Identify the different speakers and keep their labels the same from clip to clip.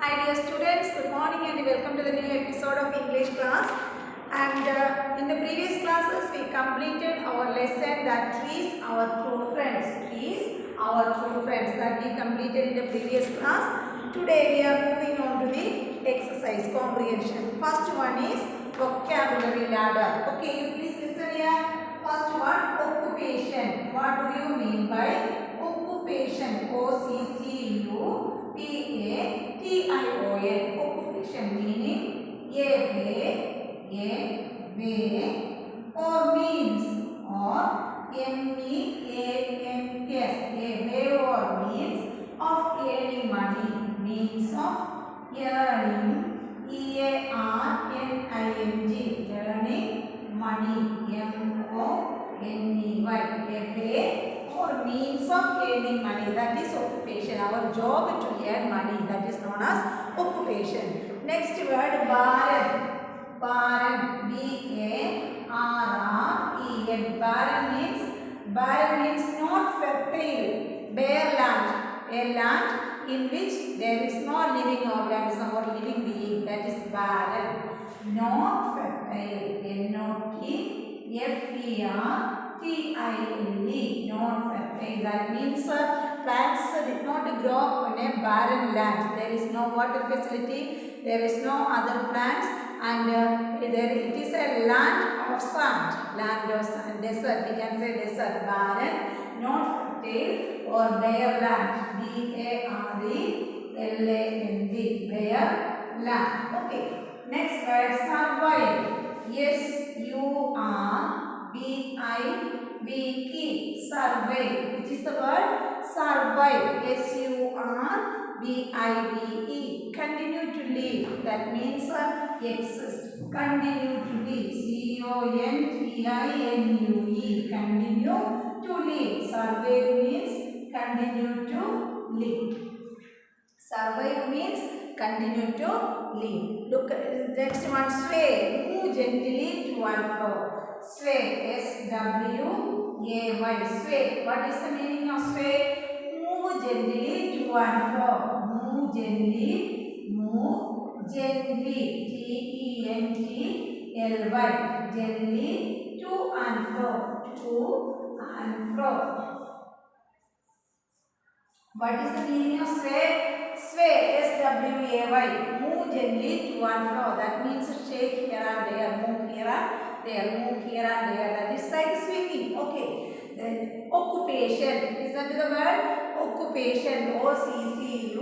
Speaker 1: Hi dear students, good morning and welcome to the new episode of English class. And in the previous classes we completed our lesson that trees our true friends. Trees our true friends that we completed in the previous class. Today we are moving on to the exercise comprehension. First one is vocabulary ladder. Okay, you please listen here. First one, occupation. What do you mean by occupation? Occupation. Occupation meaning a way or means or means a way or means of earning money. Means of earning earning earning money money a way or means of earning money, that is occupation. Our job to earn money, that is known as occupation. Next word, barren. Barren, B-A-R-R-E-N. Barren means not fertile, bare land. A land in which there is no living organism or living being, that is barren. Not fertile, N-O-T-F-E-R-T-I-L-E, not fertile. That means plants did not grow on a barren land. There is no water facility, there is no other plants, and it is a land of sand, desert. We can say desert, barren, not fertile or bare land, B-A-R-E-L-A-N-D, bare land. Okay. Next word, survive. S-U-R-V-I-V-E. Survive. Which is the word? Survive. S-U-R-V-I-V-E. Continue to live. That means exist. Continue to live. C-O-N-T-I-N-U-E. Continue to live. Survive means continue to live. Survive means continue to live. Look at next one, sway. Move gently to and fro. Sway, S-W-A-Y. Sway. What is the meaning of sway? Move gently to and fro. Move gently. T-E-N-T-L-Y. Gently to and fro. To and fro. What is the meaning of sway? Sway, S-W-A-Y. Move gently to and fro. That means shake here and there, move here and there, move here and there. That is like swinging. Okay. Then occupation. Listen to the word occupation. O-C-C-U-P-A-T-I-O-N.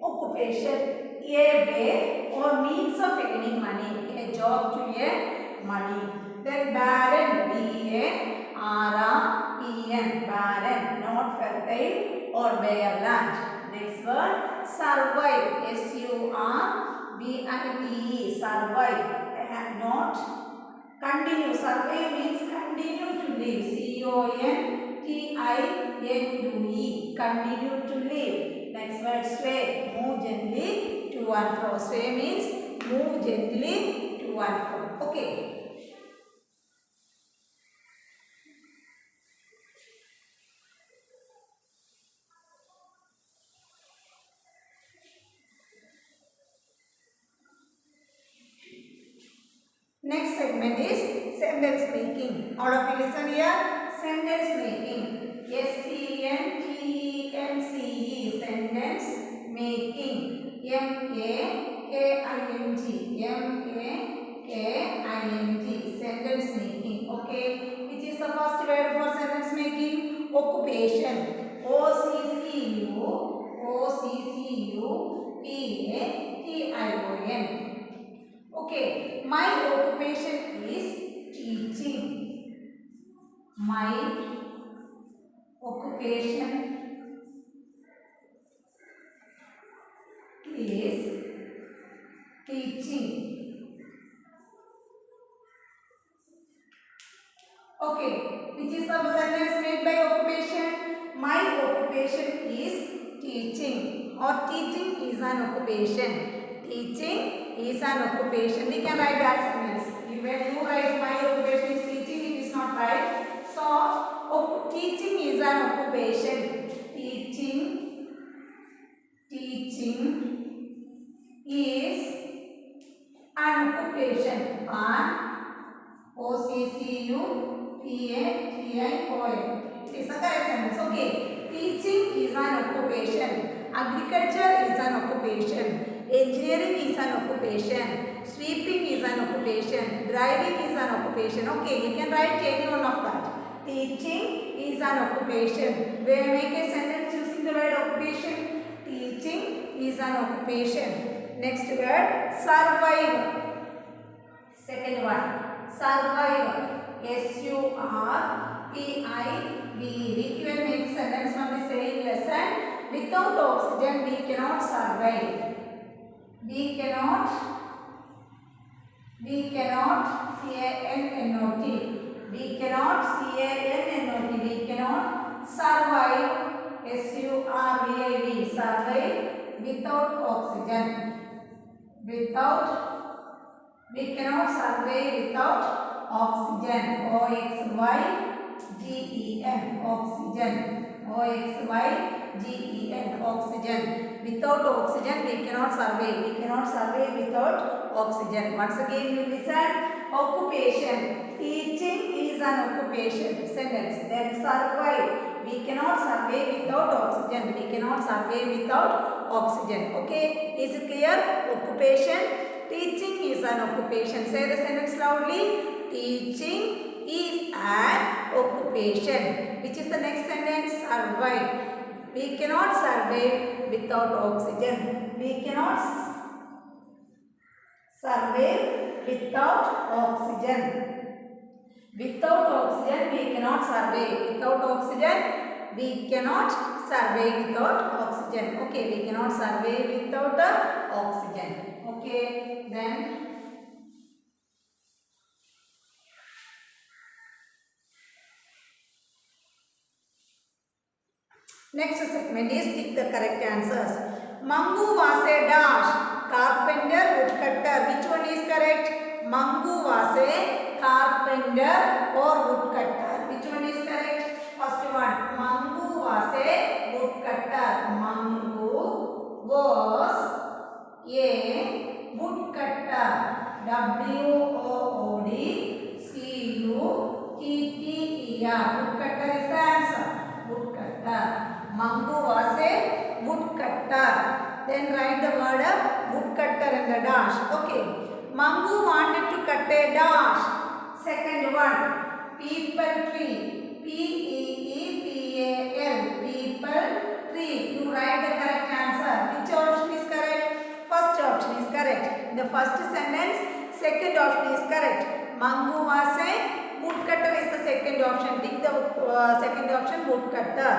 Speaker 1: Occupation. A way or means of earning money. A job to earn money. Then barren. B-A-R-R-E-N. Barren, not fertile or bare land. Next word, survive. S-U-R-V-I-V-E. Survive. Not continue. Survive means continue to live. C-O-N-T-I-N-U-E. Continue to live. Next word, sway. Move gently to and fro. Sway means move gently to and fro. Okay. Next segment is sentence making. All of you listen here. Sentence making. S-E-N-T-E-N-C-E. Sentence making. M-A-K-I-N-G. M-A-K-I-N-G. Sentence making. Okay. Which is the first word for sentence making? Occupation. O-C-C-U-P-A-T-I-O-N. Okay, my occupation is teaching. My occupation is teaching. Okay, which is the sentence made by occupation? My occupation is teaching, or teaching is an occupation. Teaching is an occupation. We can write that sentence. When you write my occupation is teaching, it is not right. So, teaching is an occupation. Teaching poem. It is a correct sentence. Okay. Teaching is an occupation. Agriculture is an occupation. Engineering is an occupation. Sweeping is an occupation. Driving is an occupation. Okay, you can write any one of that. Teaching is an occupation. Where make a sentence using the word occupation. Teaching is an occupation. Next word, survive. Second one, survive. S-U-R-V-I-V. We can make sentence from the same lesson. Without oxygen, we cannot survive. We cannot C-A-N-N-O-T. We cannot C-A-N-N-O-T. We cannot survive. S-U-R-V-I-V. Survive without oxygen. We cannot survive without oxygen. O-X-Y-G-E-N. Oxygen. O-X-Y-G-E-N. Oxygen. Without oxygen, we cannot survive. We cannot survive without oxygen. Once again, you listen. Occupation. Teaching is an occupation. Sentence. Then survive. We cannot survive without oxygen. We cannot survive without oxygen. Okay. Is it clear? Occupation. Teaching is an occupation. Say the sentence loudly. Teaching is an occupation. Which is the next sentence? Survive. We cannot survive without oxygen. We cannot survive without oxygen. Without oxygen, we cannot survive. Without oxygen, we cannot survive without oxygen. Okay, we cannot survive without oxygen. Okay, then next segment is pick the correct answers. Mangu was a dash, carpenter, woodcutter. Which one is correct? Mangu was a carpenter or woodcutter. Which one is correct? First one. Mangu was a woodcutter. Mangu was a woodcutter. W-O-O-D C-U-T-T-E-R. Woodcutter is the answer. Woodcutter. Mangu was a woodcutter. Then write the word woodcutter and the dash. Okay. Mangu wanted to cut a dash. Second one. People tree. P-E-E-P-A-L. People tree. You write the correct answer. Which option is correct? First option is correct. In the first sentence, second option is correct. Mangu was a woodcutter is the second option. Take the second option, woodcutter.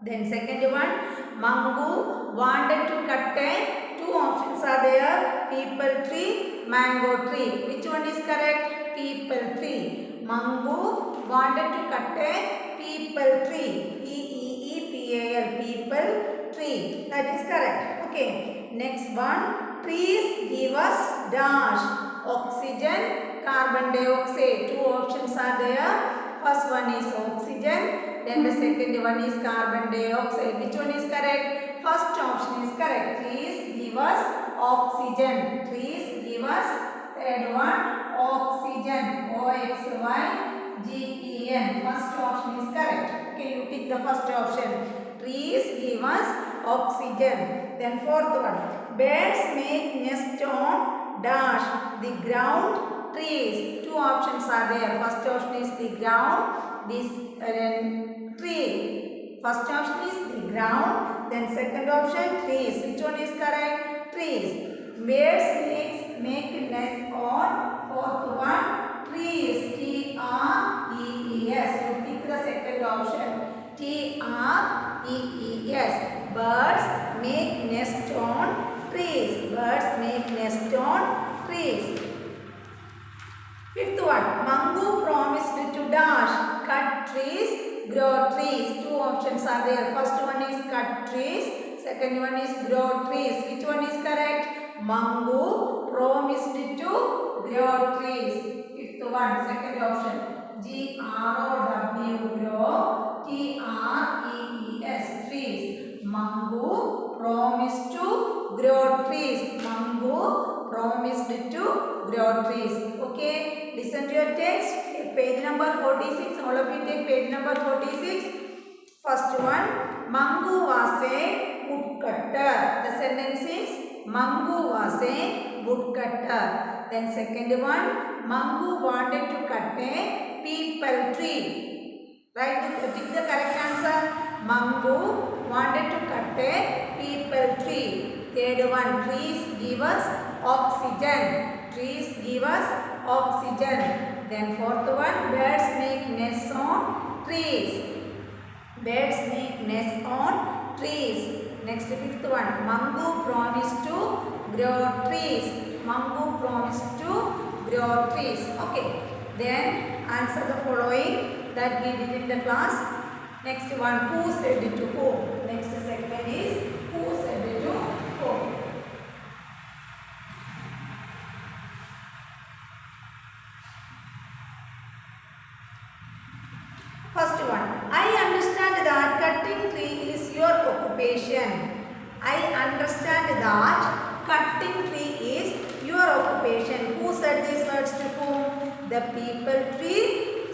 Speaker 1: Then second one, Mangu wanted to cut a, two options are there, people tree, mango tree. Which one is correct? People tree. Mangu wanted to cut a people tree. P-E-E-P-A-L. People tree. That is correct. Okay. Next one, trees give us dash, oxygen, carbon dioxide. Two options are there. First one is oxygen. Then the second one is carbon dioxide. Which one is correct? First option is correct. Trees give us oxygen. Trees give us, third one, oxygen. O-X-Y-G-E-N. First option is correct. Okay, you pick the first option. Trees give us oxygen. Then fourth one. Birds make nest on dash, the ground, trees. Two options are there. First option is the ground, this tree. First option is the ground, then second option trees. Which one is correct? Trees. Birds make nest on, fourth one, trees. T-R-E-E-S. You pick the second option. T-R-E-E-S. Birds make nest on trees. Birds make nest on trees. Fifth one. Mangu promised to dash, cut trees, grow trees. Two options are there. First one is cut trees. Second one is grow trees. Which one is correct? Mangu promised to grow trees. Fifth one. Second option. G-R-O-W. Grow. T-R-E-E-S. Trees. Mangu promised to grow trees. Mangu promised to grow trees. Okay. Listen to your text. Page number 14 page number 46. First one, Mangu was a woodcutter. The sentence is Mangu was a woodcutter. Then second one, Mangu wanted to cut a peepal tree. Right? Pick the correct answer. Mangu wanted to cut a peepal tree. Third one, trees give us oxygen. Trees give us oxygen. Then fourth one, birds make nests on trees. Birds make nests on trees. Next fifth one, Mangu promised to grow trees. Mangu promised to grow trees. Okay. Then answer the following that we did in the class. Next one, who said it to whom? Next segment is who said it to whom. First one, I understand that cutting tree is your occupation. I understand that cutting tree is your occupation. Who said these words to whom? The peepal tree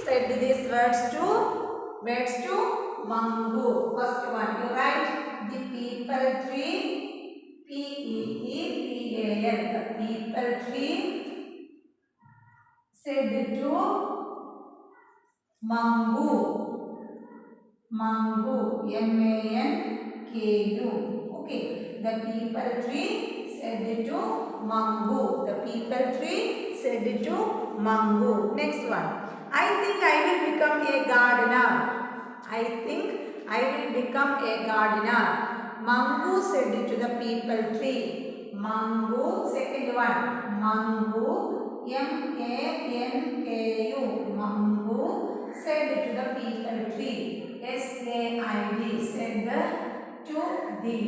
Speaker 1: said these words to Mangu. First one, you write the peepal tree, P-E-E-P-A-L. The peepal tree said to Mangu. Mangu. M-A-N-K-U. Okay. The peepal tree said to Mangu. The peepal tree said to Mangu. Next one. I think I will become a gardener. I think I will become a gardener. Mangu said to the peepal tree. Mangu. Second one. Mangu. M-A-N-K-U. Mangu said to the peepal tree. S-A-I-D. Said to the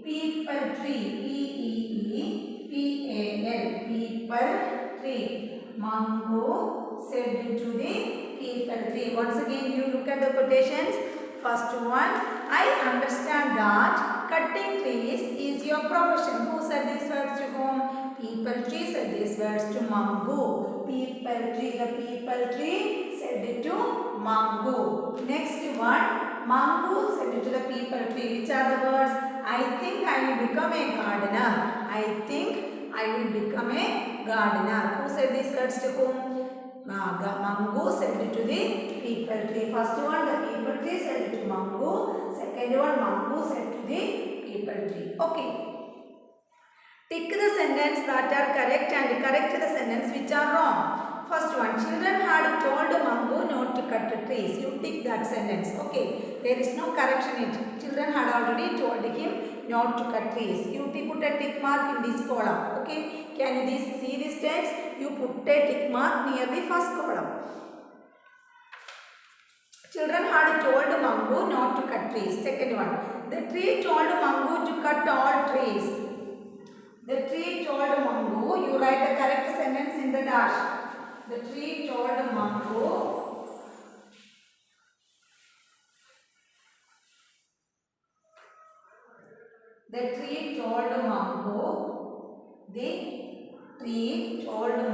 Speaker 1: peepal tree. P-E-E-P-A-L. Peepal tree. Mangu said to the peepal tree. Once again, you look at the quotations. First one, I understand that cutting trees is your profession. Who said these words to whom? Peepal tree said these words to Mangu. Peepal tree, the peepal tree said it to Mangu. Next one, Mangu said it to the peepal tree. Which are the words? I think I will become a gardener. I think I will become a gardener. Who said these words to whom? Mangu said it to the peepal tree. First one, the peepal tree said it to Mangu. Second one, Mangu said to the peepal tree. Okay. Tick the sentence that are correct and correct the sentence which are wrong. First one, children had told Mangu not to cut trees. You tick that sentence. Okay. There is no correction in it. Children had already told him not to cut trees. You put a tick mark in this column. Okay. Can you see this text? You put a tick mark near the first column. Children had told Mangu not to cut trees. Second one, the tree told Mangu to cut all trees. The tree told Mangu, you write the correct sentence in the dash. The tree told Mangu the tree told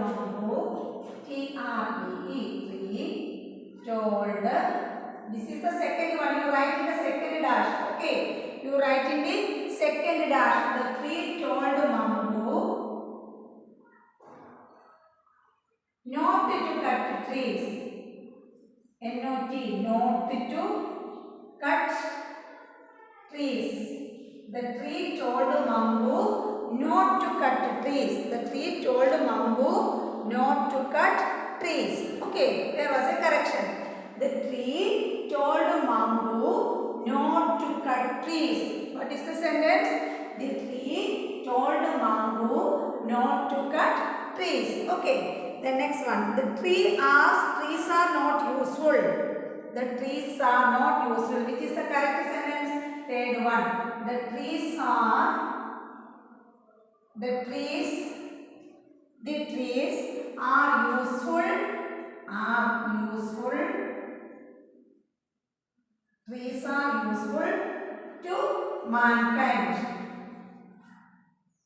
Speaker 1: Mangu T-R-E-E tree told, this is the second one, you write in the second dash. Okay, you write in the second dash. The tree told Mangu not to cut trees. N-O-T, not to cut trees. The tree told Mangu not to cut trees. The tree told Mangu not to cut trees. Okay, there was a correction. The tree told Mangu not to cut trees. What is the sentence? The tree told Mangu not to cut trees. Okay. The next one. The tree asked, trees are not useful. The trees are not useful. Which is the correct sentence? Third one. The trees are useful. Trees are useful to mankind.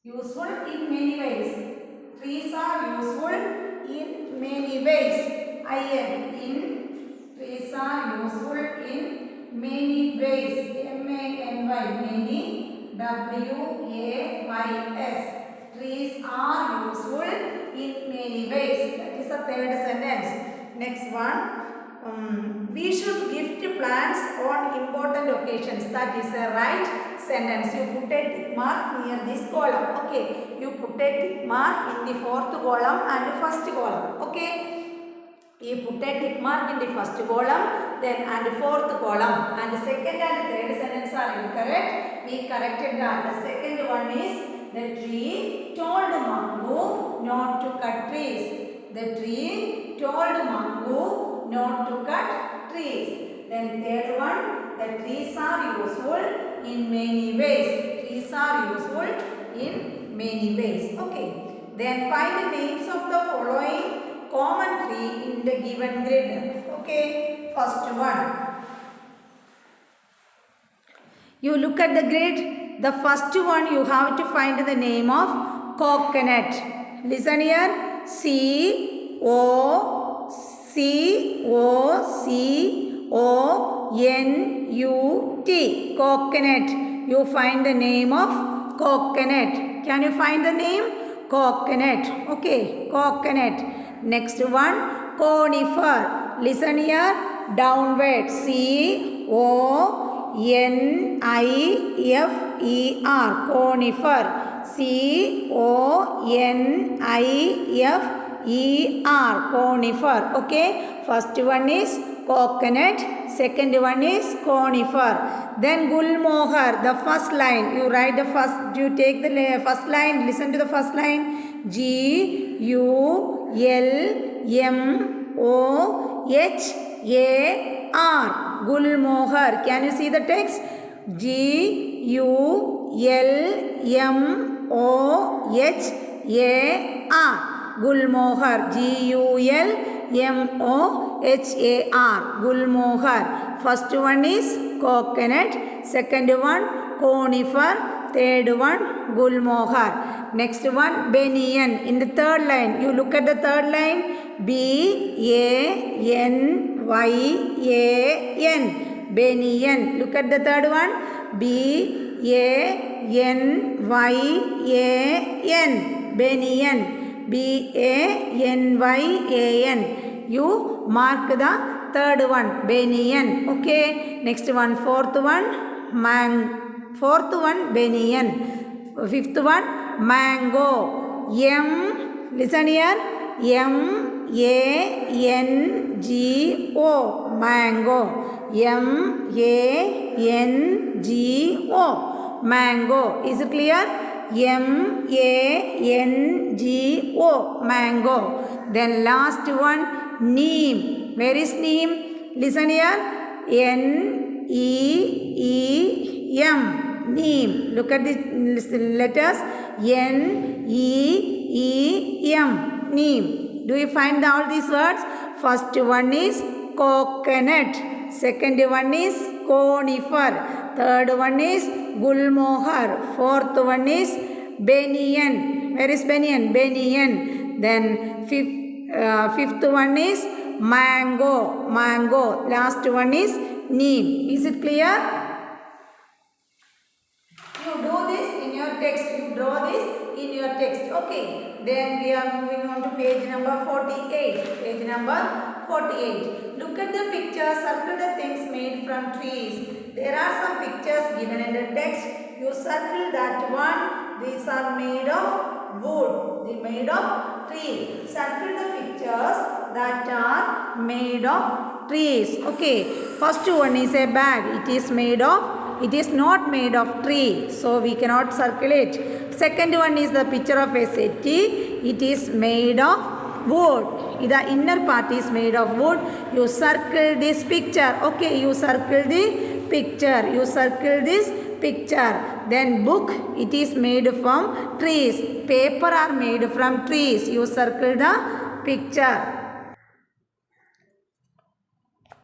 Speaker 1: Useful in many ways. Trees are useful in many ways. In Trees are useful in many ways. M-A-N-Y, many. W-A-Y-S. Trees are useful in many ways. That is the third sentence. Next one. We should gift plants on important occasions. That is a right sentence. You put a tick mark near this column. Okay. You put a tick mark in the fourth column and first column. Okay. You put a tick mark in the first column, then and fourth column, and the second and third sentence are incorrect. We corrected that. The second one is the tree told Mango not to cut trees. The tree told Mango not to cut trees. Then third one, the trees are useful in many ways. Trees are useful in many ways. Okay. Then find the names of the following common tree in the given grid. Okay, first one. You look at the grid. The first one you have to find the name of coconut. Listen here. C-O-C-O-C-O-N-U-T. Coconut. You find the name of coconut. Can you find the name? Coconut. Okay, coconut. Next one, conifer. Listen here, downward. C-O-N-I-F-E-R. Conifer. C-O-N-I-F-E-R. Conifer. Okay. First one is coconut. Second one is conifer. Then gulmohar. The first line. You write the first. You take the first line. Listen to the first line. G-U-L-M-O-H-A-R. Gulmohar. Can you see the text? G-U-L-M-O-H-A-R. Gulmohar. G-U-L-M-O-H-A-R. Gulmohar. First one is coconut. Second one conifer. Third one gulmohar. Next one banyan. In the third line, you look at the third line. B-A-N-Y-A-N. Banyan. Look at the third one. B-A-N-Y-A-N. Banyan. B-A-N-Y-A-N. You mark the third one. Banyan. Okay. Next one. Fourth one. Fourth one banyan. Fifth one mango. Listen here. M-A-N-G-O. Mango. M-A-N-G-O. Mango. Is it clear? M-A-N-G-O. Mango. Then last one neem. Where is neem? Listen here. N-E-E-M. Neem. Look at the letters. N-E-E-M. Neem. Do you find all these words? First one is coconut. Second one is conifer. Third one is gulmohar. Fourth one is banyan. Where is banyan? Banyan. Then fifth one is mango. Mango. Last one is neem. Is it clear? You do this in your text. You draw this in your text. Okay. Then we are moving on to page number 48. Page number 48. Look at the picture. Circle the things made from trees. There are some pictures given in the text. You circle that one. These are made of wood. They are made of tree. Circle the pictures that are made of trees. Okay. First one is a bag. It is not made of tree, so we cannot circle it. Second one is the picture of a settee. It is made of wood. The inner part is made of wood. You circle this picture. Okay, you circle the picture. You circle this picture. Then book, it is made from trees. Paper are made from trees. You circle the picture.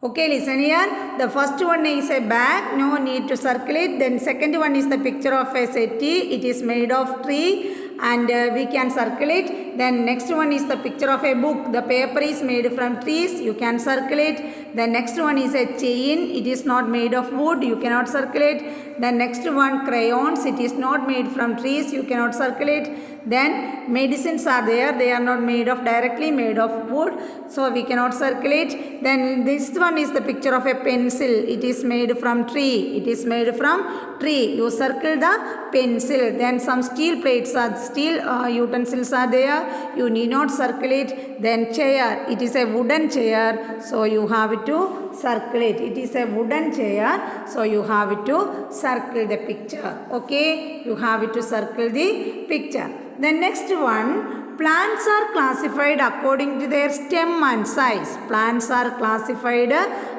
Speaker 1: Okay, listen here. The first one is a bag. No need to circle it. Then second one is the picture of a settee. It is made of tree. and we can circle it. Then next one is the picture of a book. The paper is made from trees. You can circle it. The next one is a chain. It is not made of wood. You cannot circle it. The next one, crayons. It is not made from trees. You cannot circle it. Then medicines are there. They are not made of directly made of wood. So we cannot circle it. Then this one is the picture of a pencil. It is made from tree. It is made from tree. You circle the pencil. Then some steel plates are steel utensils are there. You need not circle it. Then chair. It is a wooden chair. So you have to circle it. It is a wooden chair. So you have to circle the picture. Okay. You have to circle the picture. The next one, plants are classified according to their stem and size. Plants are classified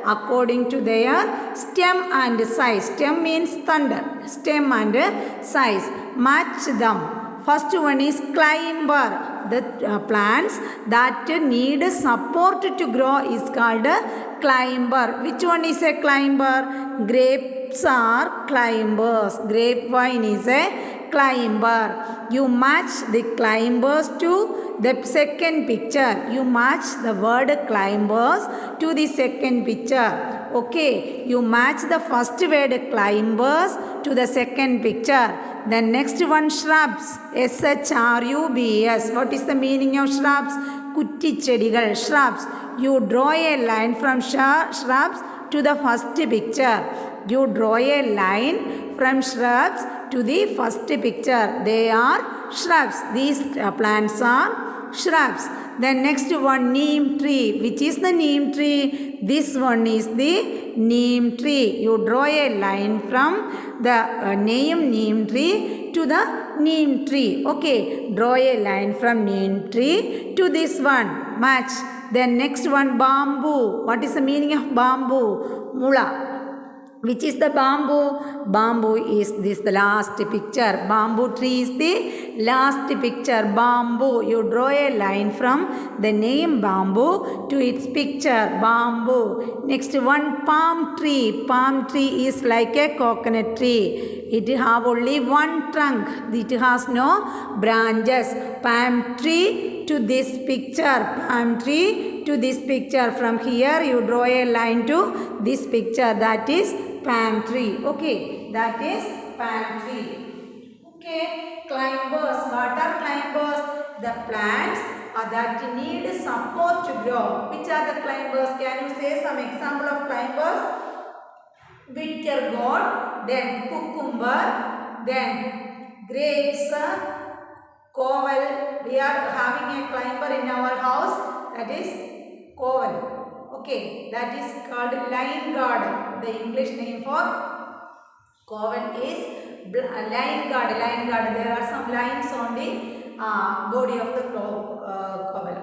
Speaker 1: according to their stem and size. Stem means thunder. Stem and size. Match them. First one is climber. The plants that need support to grow is called climber. Which one is a climber? Grapes are climbers. Grapevine is a climber. You match the climbers to the second picture. You match the word climbers to the second picture. Okay. You match the first word climbers to the second picture. The next one, shrubs. shrubs. What is the meaning of shrubs? Kuttichedigal. Shrubs. You draw a line from shrubs to the first picture. You draw a line from shrubs to the first picture. They are shrubs. These plants are shrubs. The next one, neem tree. Which is the neem tree? This one is the neem tree. You draw a line from the neem tree to the neem tree. Okay. Draw a line from neem tree to this one. Match. Then next one, bamboo. What is the meaning of bamboo? Mula. Which is the bamboo? Bamboo is this the last picture. Bamboo tree is the last picture. Bamboo. You draw a line from the name bamboo to its picture. Bamboo. Next one, palm tree. Palm tree is like a coconut tree. It have only one trunk. It has no branches. Palm tree to this picture. Palm tree to this picture. From here you draw a line to this picture. That is palm tree. Okay. That is palm tree. Okay. Climbers. What are climbers? The plants that need support to grow. Which are the climbers? Can you say some example of climbers? Bitter gourd, then cucumber, then grapes, coral. We are having a climber in our house, that is coral. Okay, that is called lion guard. The English name for coral is lion guard. Lion guard. There are some lines on the body of the coral.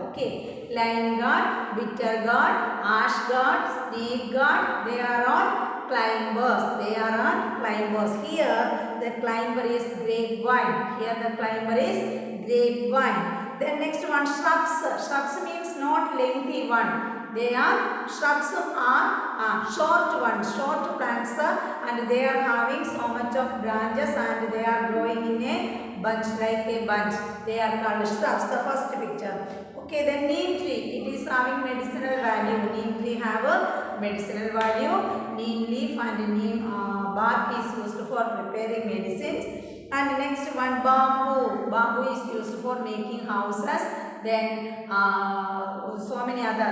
Speaker 1: Okay, lion guard, bitter guard, ash guard, snake guard. They are all climbers. They are on climbers. Here the climber is grapevine. Here the climber is grapevine. Then next one, shrubs. Shrubs means not lengthy one. They are shrubs are short ones, short plants, and they are having so much of branches and they are growing in a bunch, like a bunch. They are called shrubs. The first picture. Okay, then neem tree. It is having medicinal value. Neem tree have a medicinal value. Neem leaf and neem bark is used for preparing medicines. And next one, bamboo. Bamboo is used for making houses. Then so many other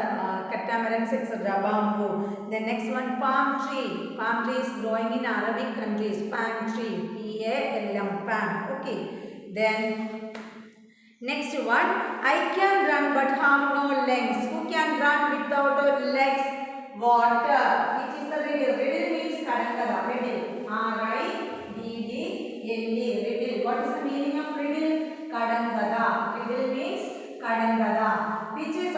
Speaker 1: catamarans, etc. Bamboo. Then next one, palm tree. Palm tree is growing in Arabic countries. Palm tree. P-A-L-M. Palm. Okay. Then next one, I can run but have no legs. Who can run without legs? Water. Which is the riddle? Riddle means kadangada. Riddle. R-I-D-D-L-E. Riddle. What is the meaning of riddle? Kadangada. Riddle means kadangada. Which is, I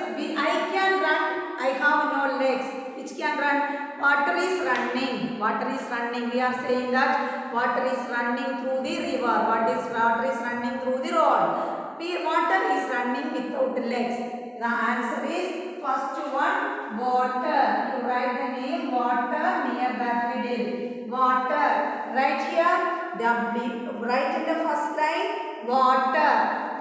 Speaker 1: can run, I have no legs. Which can run? Water is running. Water is running. We are saying that water is running through the river. Water is running through the road. Water is running without legs. The answer is first one, water. You write the name water near that riddle. Water. Right here, W. Write in the first line water.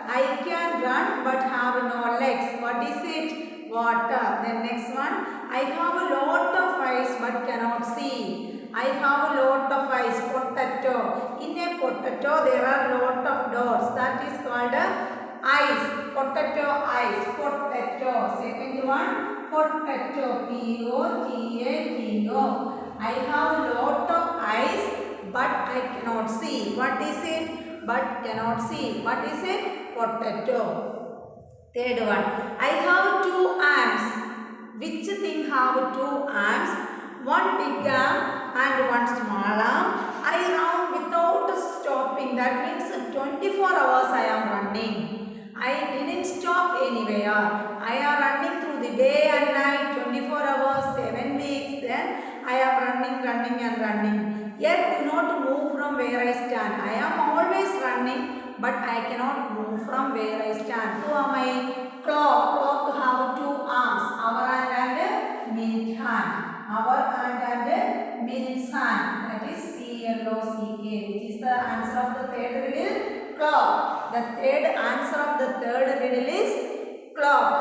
Speaker 1: I can run but have no legs. What is it? Water. Then next one. I have a lot of eyes but cannot see. I have a lot of eyes. Potato. In a potato there are lot of doors. That is called eyes. Potato eyes. Potato. Second one. Potato. P-O-T-A-T-O. I have a lot of eyes but I cannot see. What is it? But cannot see. What is it? Potato. Third one. I have 2 arms. Which thing have 2 arms? One big arm and one small arm. I run without stopping. That means 24 hours I am running. I didn't stop anywhere. I am running through the day and night, 24 hours, 7 weeks. Then I am running and running. Yet do not move from where I stand. I am always running, but I cannot move from where I stand. Who am I? Clock. Clock have 2 arms. Hour hand and minute hand. Hour hand and minutes hand. That is C-L-O-C-K. Which is the answer of the third riddle? Clock. The third answer of the third riddle is clock.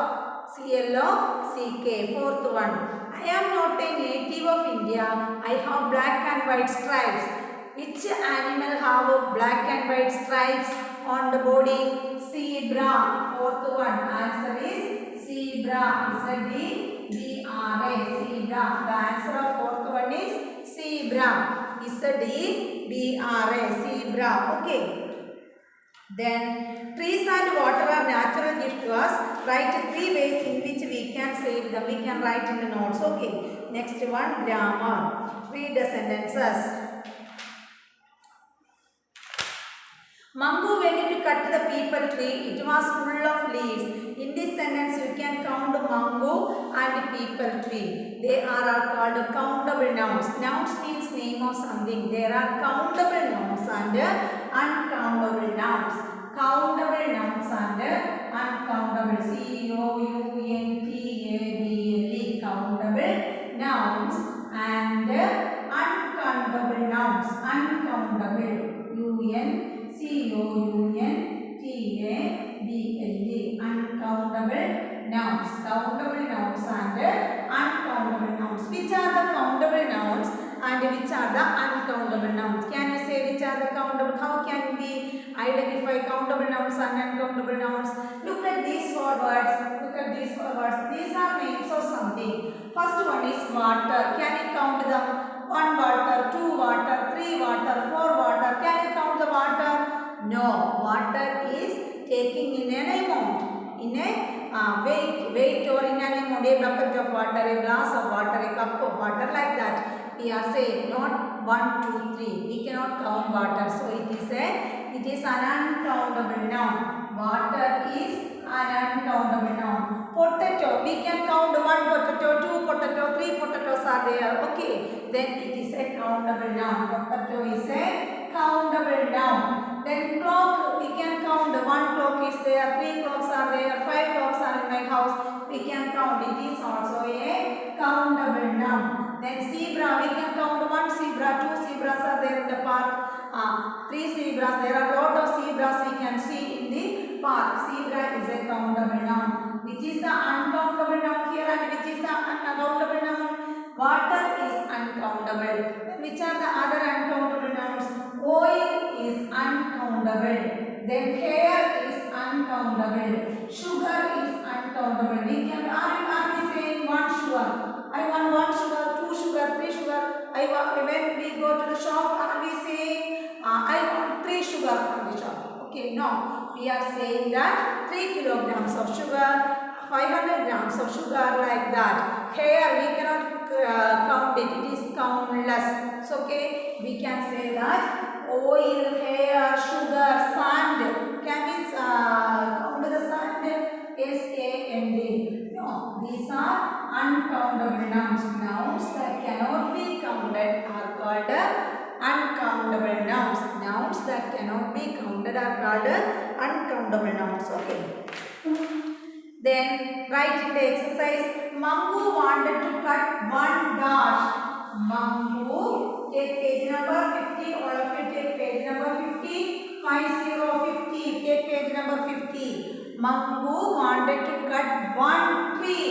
Speaker 1: C-L-O-C-K. Fourth one. I am not a native of India. I have black and white stripes. Which animal have black and white stripes on the body? Zebra. Fourth one. Answer is zebra. Z-E-B-R-A. Zebra. The answer of fourth one is zebra. Z-E-B-R-A. Zebra. Okay. Then trees and water are natural gifts to us. Write 3 ways in which we can save them. We can write in the notes. Okay. Next one, grammar. Read the sentences. Mango went to cut the peepal tree. It was full of leaves. In this sentence, you can count mango and peepal tree. They are called countable nouns. Nouns means name of something. There are countable nouns and uncountable nouns. Countable nouns and uncountable. C-O-U-N-T-A-B-L-E. Countable nouns and uncountable nouns. Uncountable. C-O-U-N-T-A-B-L-E. Uncountable nouns. Countable nouns and uncountable nouns. Which are the countable nouns and which are the uncountable nouns? Can you say which are the countable? How can we identify countable nouns and uncountable nouns? Look at these 4 words. Look at these 4 words. These are names of something. First one is water. Can you count them? 1 water, 2 water, 3 water, 4 water. Can you count the water? No. Water is taking in an amount. In a weight or in an amount. A bucket of water, a glass of water, a cup of water, like that. We are saying not 1, 2, 3. We cannot count water. So it is an uncountable noun. Water is an uncountable noun. Potato. We can count 1 potato, 2 potato, 3 potatoes are there. Okay. Then it is a countable noun. Potato is a countable noun. Then clock. We can count 1 clock is there, 3 clocks are there, 5 clocks are in my house. We can count. It is also a countable noun. Then zebra. We can count 1 zebra, 2 zebras are there in the park. 3 zebras. There are a lot of zebras we can see in the park. Zebra is a countable noun. Which is the uncountable noun here and which is the uncountable noun? Water is uncountable. Which are the other uncountable nouns? Oil is uncountable. Then hair is uncountable. Sugar is uncountable. We can are we saying 1 sugar? I want 1 sugar, 2 sugar, 3 sugar. When we go to the shop, are we saying I want 3 sugar from the shop? Okay, no. We are saying that 3 kilograms of sugar, 500 grams of sugar, like that. Hair we cannot count it. It is countless. So okay, we can say that oil, hair, sugar, sand. Can we count the sand? S-A-N-D. No, these are uncountable nouns. Nouns that cannot be counted are called uncountable nouns. Nouns that cannot be counted are called uncountable nouns. Okay. Then write in the exercise. Mangu wanted to cut 1 dash. Mangu take page number 50. All of you take page number 50. 50. Take page number 50. Mangu wanted to cut one tree.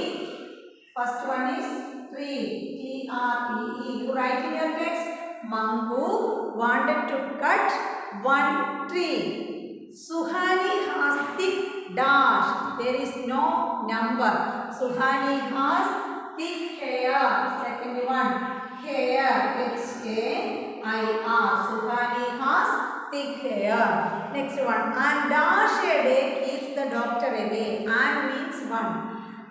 Speaker 1: First one is tree. T-R-E-E. You write in your text. Mangu wanted to cut one tree. Suhani has thick dash. There is no number. Suhani has thick hair. Second one, hair. H-A-I-R. Suhani has thick hair. Next one, and dash a day keeps the doctor away. And means one.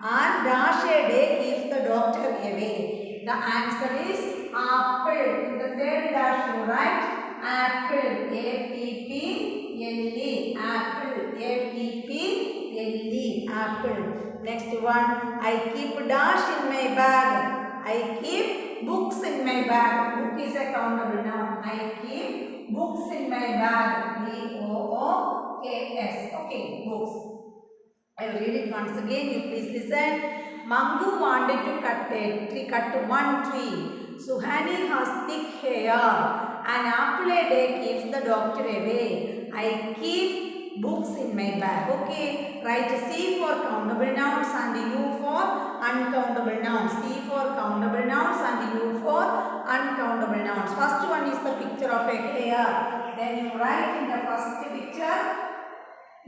Speaker 1: And dash a day keeps the doctor away. The answer is apple. In the third dash you write apple. A-P-P-L-E. Apple. A-P-P-L-E. Apple. Next one, I keep dash in my bag. I keep books in my bag. Book is a countable noun. I keep books in my bag. B-O-O-K-S. Okay, books. I will read it once again. You please listen. Mangu wanted to cut one tree. Suhani has thick hair. An apple a day keeps the doctor away. I keep books in my bag. Okay. Write C for countable nouns and U for uncountable nouns. C for countable nouns and U for uncountable nouns. First one is the picture of a hair. Then you write in the first picture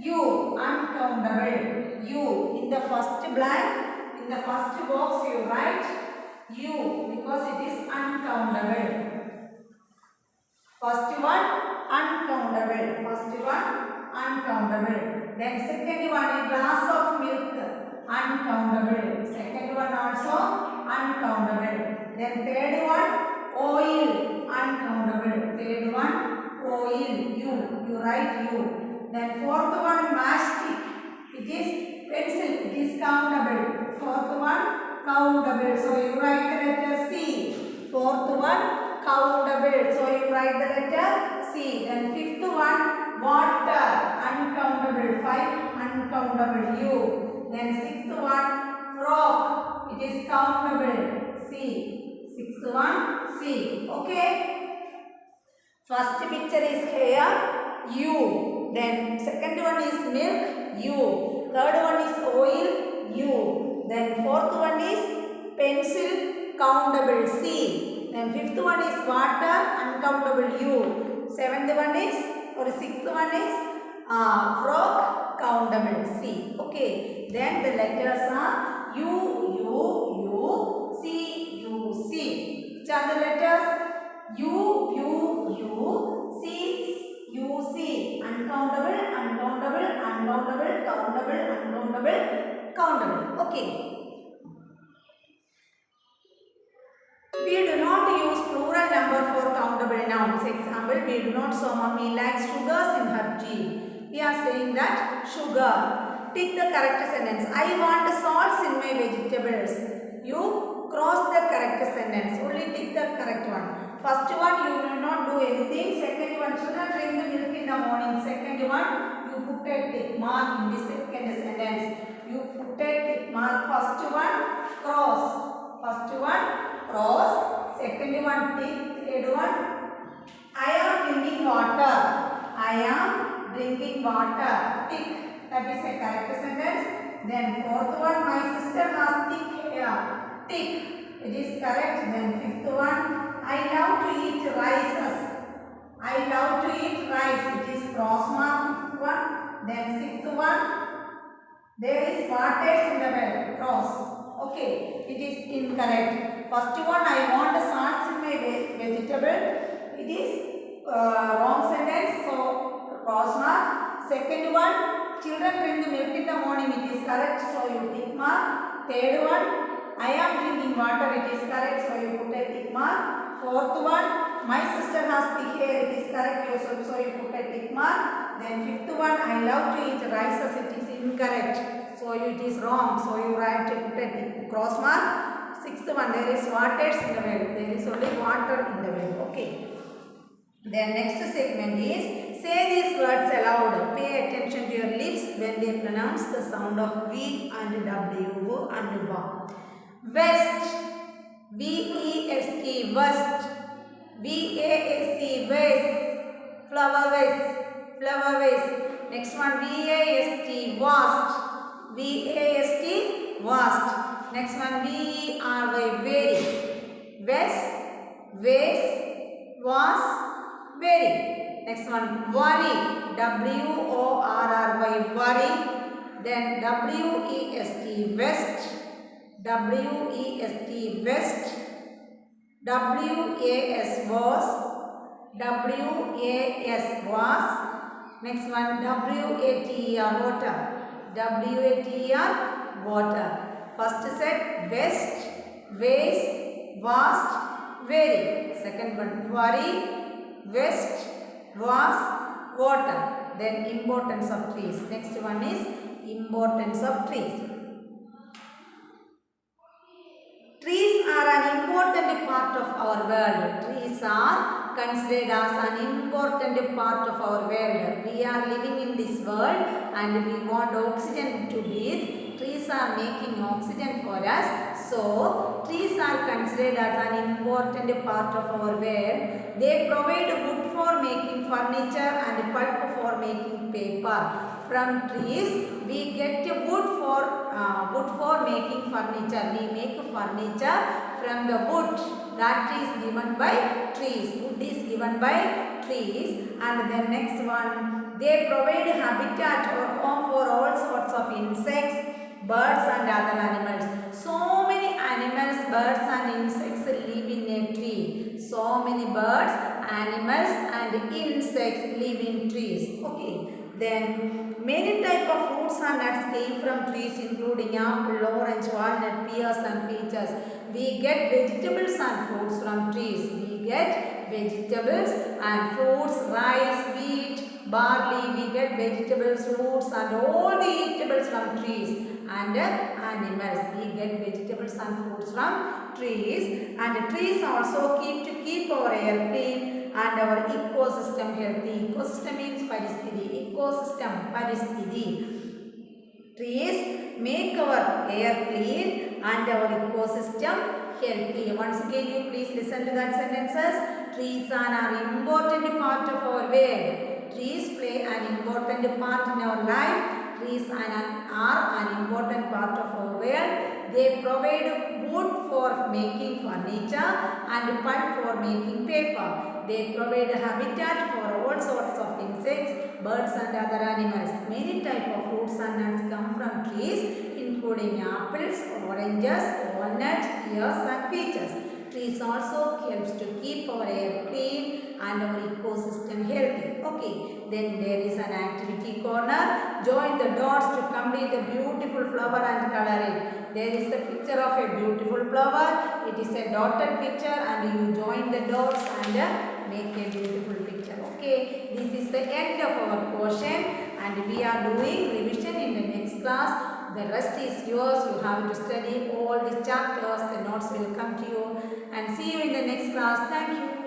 Speaker 1: U, uncountable. U. In the first blank, in the first box you write U because it is uncountable. First one, uncountable. First one, uncountable. Then second one, a glass of milk, uncountable. Second one also uncountable. Then third one, oil, uncountable. Third one, oil, U. You write U. Then fourth one, mastic. It is pencil. It is countable. Fourth one, countable. So you write the letter C. Fourth one, countable. So you write the letter C. Then fifth one, water. Uncountable. 5, uncountable. U. Then sixth one, frog. It is countable. C. Sixth one, C. Okay. First picture is hair. U. Then second one is milk, U. Third one is oil, U. Then fourth one is pencil, countable, C. Then fifth one is water, uncountable, U. Seventh one is, or sixth one is frog, countable, C. Okay. Then the letters are U, U, U, C, U, C. Which are the letters? U, U, U, C, U, C. Uncountable, uncountable, uncountable, countable, uncountable, countable. Okay. We do not use plural number for countable nouns. Example, we do not saw mummy likes sugars in her tea. We are saying that sugar. Tick the correct sentence. I want salts in my vegetables. You cross the correct sentence. Only tick the correct one. First one, you will not do anything. Second one, children drink the milk in the morning. Second one, you put a tick mark in the second sentence. You put a tick mark. First one, cross. First one, cross. Second one, tick. Third one, I am drinking water. I am drinking water. Tick. That is a correct sentence. Then fourth one, my sister has thick hair. Tick. It is correct. Then fifth one, I love to eat rices. I love to eat rice. It is cross mark. Fifth one. Then sixth one, there is waters in the well. Cross. Okay. It is incorrect. First one, I want salts in my vegetable. It is wrong sentence. So cross mark. Second one, children drink the milk in the morning. It is correct. So you tick mark. Third one, I am drinking water. It is correct. So you put a tick mark. Fourth one, my sister has thick hair. It is correct. So you put a tick mark. Then fifth one, I love to eat rices. It is incorrect. So it is wrong. So you write put a tick cross mark. Sixth one, there is waters in the well. There is only water in the well. Okay. Then next segment is say these words aloud. Pay attention to your lips when they pronounce the sound of V and W and W. West. V-E-S-T. West. V-A-S-E, vase, flower vase, flower vase. Next one, V-A-S-T, vast, V-A-S-T, vast. Next one, V-E-R-Y, very, vest, vase, vast, very. Next one, worry, W-O-R-R-Y, worry. Then W-E-S-T, west, W-E-S-T, west. W-A-S was, W-A-S was. Next one, W-A-T-E-R, water, W-A-T-E-R, water. First set, west, vase, vast, very. Second one, worry, west, vast, water. Then importance of trees. Next one is importance of trees. Trees are an important part of our world. Trees are considered as an important part of our world. We are living in this world and we want oxygen to breathe. Trees are making oxygen for us. So, trees are considered as an important part of our world. They provide wood for making furniture and pulp for making paper. From trees, we get wood for making furniture. We make furniture from the wood that is given by trees. Wood is given by trees. And the next one, they provide habitat or home for all sorts of insects, birds and other animals. So many animals, birds and insects live in a tree. So many birds, animals and insects live in trees. Okay. Then many type of fruits and nuts came from trees including apple, orange, walnut, pears and peaches. We get vegetables and fruits from trees. We get vegetables and fruits, rice, wheat, barley. We get vegetables, fruits and all the eatables from trees. And animals. We get vegetables and fruits from trees. And trees also keep our air clean and our ecosystem healthy. Ecosystem means paristhiti. Ecosystem, paristhiti. Trees make our air clean and our ecosystem healthy. Once again, you please listen to that sentences. Trees are an important part of our world. Trees play an important part in our life. Trees are an important part of our world. They provide wood for making furniture and pulp for making paper. They provide habitat for all sorts of insects, birds and other animals. Many types of fruits and nuts come from trees including apples, oranges, walnuts, pears and peaches. Trees also helps to keep our air clean and our ecosystem healthy. Okay, then there is an activity corner. Join the dots to complete a beautiful flower and color it. There is a picture of a beautiful flower. It is a dotted picture and you join the dots and make a beautiful picture. Okay, this is the end of our portion and we are doing revision in the next class. The rest is yours. You have to study all the chapters. The notes will come to you. And see you in the next class. Thank you.